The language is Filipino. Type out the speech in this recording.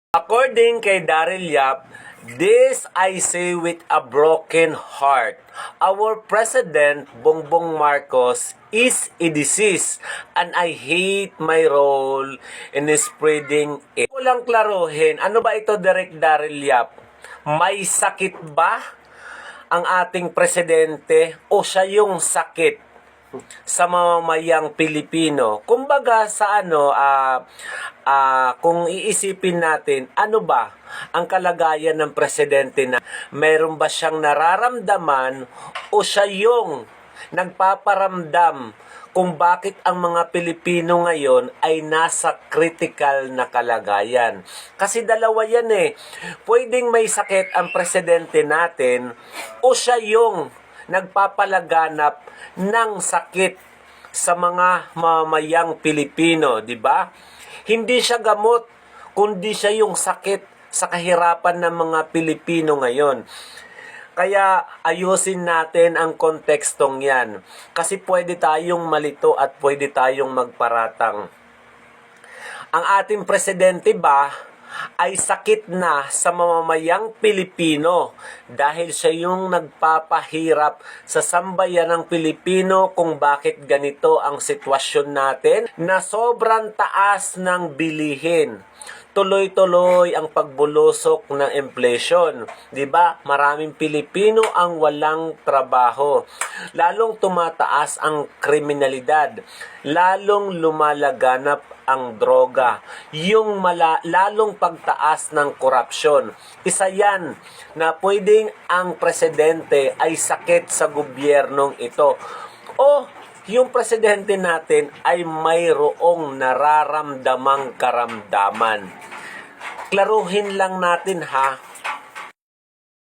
According kay Daryl Yap, this I say with a broken heart. Our President Bongbong Marcos is a disease and I hate my role in spreading it. Kulang klaruhin, ano ba ito, Direk Daryl Yap? May sakit ba ang ating presidente o siya yung sakit sa mamamayang Pilipino? Kumbaga sa kung iisipin natin, ano ba ang kalagayan ng presidente na meron ba siyang nararamdaman o siya yung nagpaparamdam kung bakit ang mga Pilipino ngayon ay nasa critical na kalagayan. Kasi dalawa yan eh. Pwedeng may sakit ang presidente natin o siya yung nagpapalaganap ng sakit sa mga mamayang Pilipino, di ba? Hindi siya gamot, kundi siya yung sakit sa kahirapan ng mga Pilipino ngayon. Kaya ayusin natin ang kontekstong yan. Kasi pwede tayong malito at pwede tayong magparatang. Ang ating presidente ba ay sakit na sa mamamayang Pilipino dahil siya yung nagpapahirap sa sambayan ng Pilipino kung bakit ganito ang sitwasyon natin na sobrang taas ng bilihin. Tuloy-tuloy ang pagbulusok ng inflation. 'Di ba? Maraming Pilipino ang walang trabaho. Lalong tumataas ang kriminalidad. Lalong lumalaganap ang droga. Yung lalong pagtaas ng korupsyon. Isa yan na pwedeng ang presidente ay sakit sa gobyernong ito. O yung presidente natin ay mayroong nararamdamang karamdaman. Klaruhin lang natin ha,